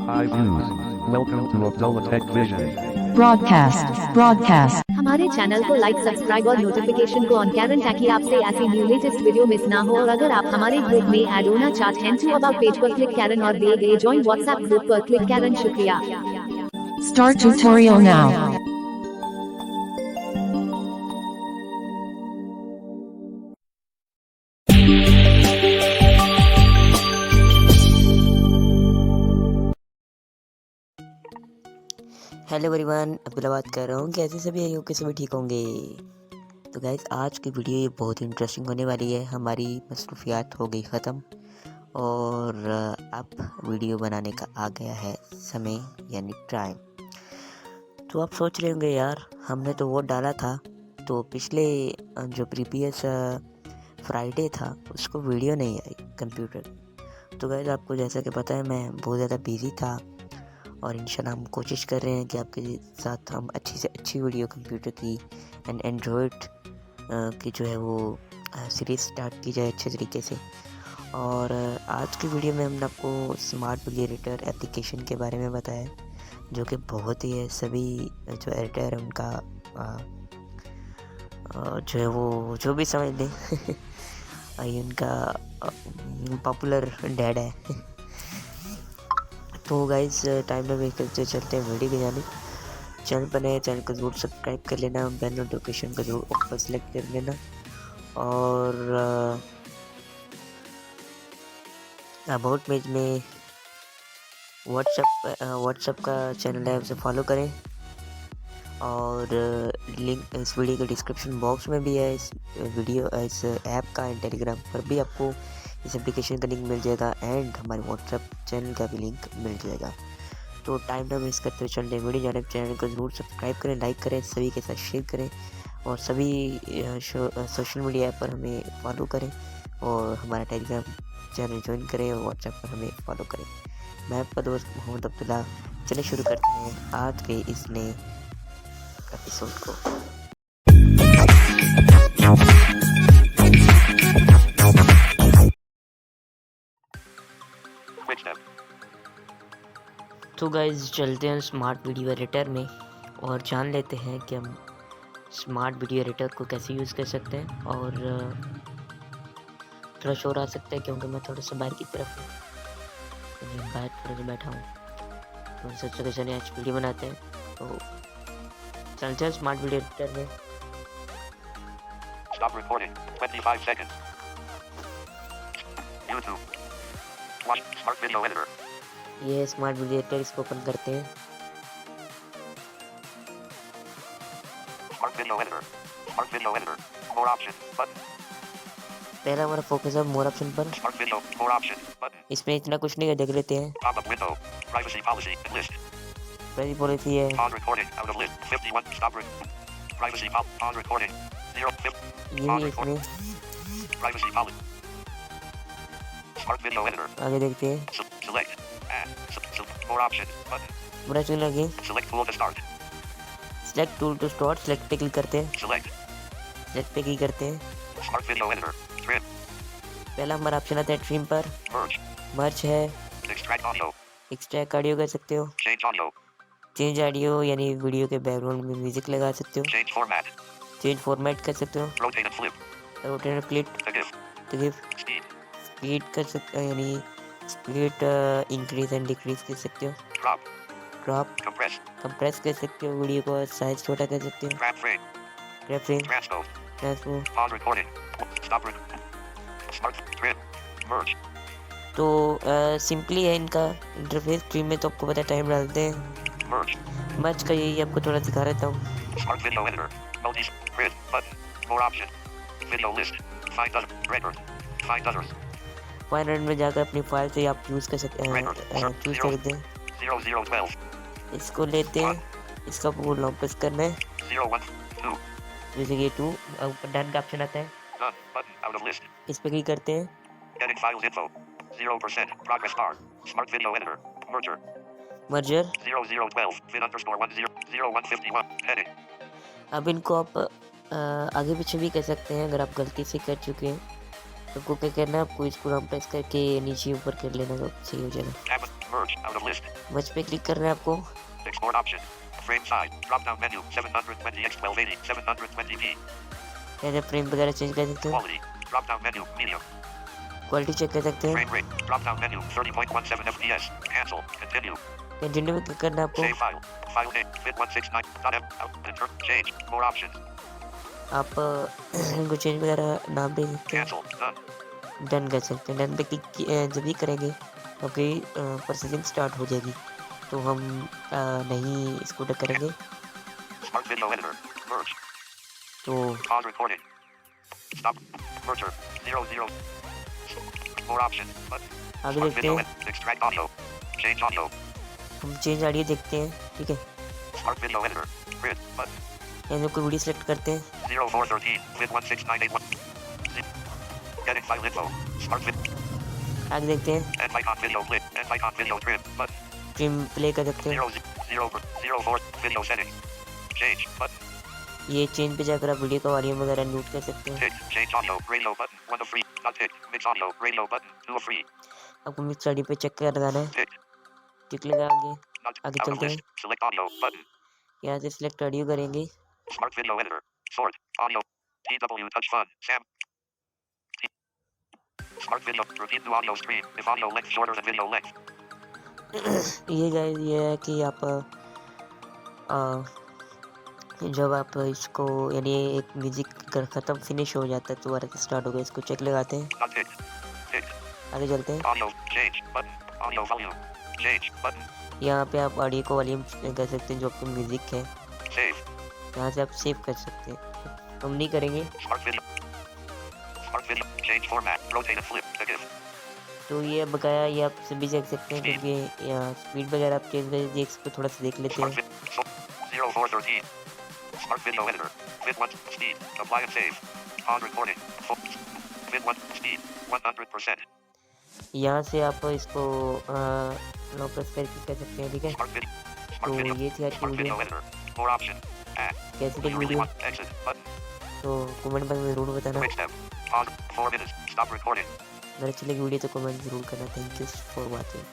Hi views. Welcome to Abdullah Tech Vision. broadcast हमारे channel को like subscribe और notification को ऑन करें ताकि आपसे ऐसी न्यू लेटेस्ट वीडियो मिस ना हो। और अगर आप हमारे ग्रुप में ऐड होना चाहते हैं तो अबाउट पेज पर क्लिक करें और दिए गए ज्वाइन व्हाट्सएप ग्रुप पर क्लिक करें। शुक्रिया। start tutorial now. Hello everyone, Abdullah बात कर रहा हूँ। कैसे सभी आई हो कि सभी ठीक होंगे। तो गाइस, आज की वीडियो ये बहुत ही इंटरेस्टिंग होने वाली है। हमारी मसरूफियात हो गई ख़त्म और अब वीडियो बनाने का आ गया है समय, यानी टाइम। तो आप सोच रहे होंगे यार, हमने तो वोट डाला था, तो पिछले जो प्रीवियस फ्राइडे था उसको वीडियो नहीं आई कंप्यूटर। तो गाइस, आपको जैसा कि पता है मैं बहुत ज़्यादा बिज़ी था और इंशाल्लाह हम कोशिश कर रहे हैं कि आपके साथ हम अच्छी से अच्छी वीडियो कंप्यूटर की एंड एंड्रॉयड की जो है वो सीरीज़ स्टार्ट की जाए अच्छे तरीके से। और आज की वीडियो में हमने आपको स्मार्ट वीडियो एडिटर एप्लीकेशन के बारे में बताया, जो कि बहुत ही है सभी जो एडिटर है उनका जो है वो जो भी समझ लें ये उनका पॉपुलर डैड है। तो गाइस, टाइम ना वेस्ट करते चलते हैं वीडियो की जाने। चैनल पर नए चैनल को जरूर सब्सक्राइब कर लेना, बेल नोटिफिकेशन को जरूर ऑल पर सेलेक्ट कर लेना। और अबाउट पेज में व्हाट्सएप का चैनल है, उसे फॉलो करें। और लिंक इस वीडियो के डिस्क्रिप्शन बॉक्स में भी है, इस ऐप का एंड टेलीग्राम पर भी आपको इस एप्लीकेशन का लिंक मिल जाएगा एंड हमारे व्हाट्सएप चैनल का भी लिंक मिल जाएगा। तो टाइम ना वेस्ट करते हुए चलते वीडियो जाने। चैनल को ज़रूर सब्सक्राइब करें, लाइक करें, सभी के साथ शेयर करें और सभी सोशल मीडिया ऐप पर हमें फॉलो करें और हमारा टेलीग्राम चैनल ज्वाइन करें और व्हाट्सएप पर हमें फॉलो करें। मैं आपका दोस्त मोहम्मद अब्दुल्ला। चलिए शुरू करते हैं आज के इस नए एपिसोड को। तो गाइज, चलते हैं स्मार्ट वीडियो एडिटर में और जान लेते हैं कि हम स्मार्ट वीडियो एडिटर को कैसे यूज़ कर सकते हैं। और थोड़ा शोर आ सकता है क्योंकि मैं थोड़ा सा बाहर की तरफ हूँ, बाहर थोड़ा सा बैठा हूँ। तो सोचा कि चलिए आज वीडियो बनाते हैं। तो चलते हैं स्मार्ट वीडियो एडिटर में। Stop recording. 25 seconds. YouTube. Watch Smart Video Editor. ये स्मार्ट वीडियो एडिटर, इसको ओपन करते हैं। Smart Video Editor. Smart Video Editor. More option button. पहला हमारा फोकस है मोर ऑप्शन पर। Smart Video. More option button. इसमें इतना कुछ नहीं है, देख लेते हैं। Pop-up window. Privacy policy and list. पहली पॉलिसी है On recording. Out of list. 51. Stop Privacy on recording. 0. यही इसमें। Privacy policy. Smart Video Editor. आगे देखते हैं। Select. More option button. बुरा चुन लगे। Select tool to start. Select tool to start, select पे क्लिक करते हैं। Select. सेलेक्ट पे क्लिक करते हैं। Smart Video Editor. Trim. पहला हमारा ऑप्शन आता है ट्रिम पर। Merge. मर्ज है, Extract audio. एक्सट्रैक्ट ऑडियो कर सकते हो, Change audio. चेंज ऑडियो यानी वीडियो के बैकग्राउंड में म्यूजिक लगा सकते हो, Change format. चेंज फॉर्मेट कर सकते हो, Rotate and flip. रोटेट और flip To give. Speed. Speed कर सकते हो, यानी स्पीड इंक्रीज एंड डिक्रीज कर सकते हो, Drop. Drop Compress. कंप्रेस कर सकते हो, वीडियो को साइज छोटा कर सकते हो, Grab frame. Grab frame, Transpose. Transform. Pause recording. Stop recording. Smart trim. Merge. तो सिंपली है इनका इंटरफेस। ट्रिम में तो आपको पता है टाइम डालते हैं। Merge. मर्ज का यही आपको थोड़ा दिखा रहता हूँ। Smart video editor. Multi grid button. More option. Video list. Find others. Record. Find others. File में जाकर अपनी फाइल से आप यूज़ कर सकते हैं, चूज़ कर सकते हैं। 0012. इसको लेते हैं, इसका पूरा लॉन्ग प्रेस करना है, 012. जैसे कि 2 ऊपर डन का ऑप्शन आता है, Done. Button out of list. इस पे क्लिक करते हैं। Edit files info. 0%. Progress bar. Smart video editor. Merger. Merger 0012. Fin underscore 100151. Heading. अब इनको आप आगे पीछे भी कर सकते हैं अगर आप गलती से कर चुके हैं। तो आपको क्या करना है, आपको इसको लॉन्ग प्रेस करके नीचे ऊपर कर लेना तो सही हो जाएगा। Merge out of list. मर्ज पे क्लिक करना है आपको। Export option. Frame size. Drop down menu. 720 x 1280 720p. ऐसे फ्रेम वगैरह चेंज कर सकते हो। Quality. Drop down menu. Medium. Quality check कर सकते हैं। Frame rate. Drop down menu. 30.17 fps. Cancel. Continue. Continue में क्लिक करना है आपको। Save file. File name. fit169.m. Enter. Change. More options. आप इनको चेंज वगैरह नाम दे सकते हैं। Cancel. Done. डन कर सकते हैं। डन पे क्लिक जब भी करेंगे ओके प्रोसेसिंग स्टार्ट हो जाएगी, तो हम नहीं इसको डक करेंगे। Smart video editor. Merge. तो Pause recording. Stop. Merger. 00. More options. Button. आगे Smart देखते video. हैं। Extract audio. Change audio. हम चेंज ऑडियो देखते हैं, ठीक है। Smart video editor. Grid. Button. यहाँ कोई वीडियो सेलेक्ट करते हैं। 0413. fit16981. Getting file info. Smart vid. आगे देखते हैं। End icon video clip. End icon video trim. Button. Trim play कर सकते हैं। 04 video settings. Change. Button. ये चेंज पे जाकर आप वीडियो का वॉल्यूम वगैरह नोट कर सकते हैं। Tick. Change audio. Radio button. 1 of free. Not tick. Mix audio. Radio button. 2 of free. आपको मिक्स ऑडियो पे चेक कर लगाना है। Tick. टिक लगा आगे Not आगे out of चलते हैं। list. Select audio. Button. यहाँ से सिलेक्ट ऑडियो करेंगे। Smart video editor. Sort. Audio. TW touch fun. Sam. Smart video. Repeat to audio stream. If audio length shorter than video length. ये guys ये है कि आप जब आप इसको यानी एक म्यूजिक खत्म फिनिश हो जाता है तो दोबारा से स्टार्ट हो गया, इसको चेक लगाते हैं। Not tick. Tick. आगे चलते हैं। Audio. Change. Button. Audio volume. Change. Button. यहाँ पे आप ऑडियो को वॉल्यूम कर सकते हैं जो आपका म्यूजिक है, Save. यहाँ से आप सेव कर सकते हैं। हम नहीं करेंगे। Smart video. Smart video. Change format. Rotate and flip. Negative. तो ये बकाया ये आप सभी देख सकते हैं, क्योंकि यहाँ स्पीड वगैरह आप चेंज करके देख सकते, थोड़ा सा देख लेते Smart हैं। vid. 0413. Smart video editor. Vid1 speed. Apply and save. Pause recording. Vid1 speed. 100%. यहाँ से आप इसको लो प्रेस करके कर सकते हैं, ठीक है। Smart video. तो Smart video. ये थी आज की Smart video. video editor. More option. Add. कैसी Do लगी you really video want exit button? तो कमेंट बॉक्स में जरूर बताना। Quick step. Pause. 4 minutes. Stop recording. अगर अच्छी लगी वीडियो तो कमेंट जरूर करना। Thank you for watching.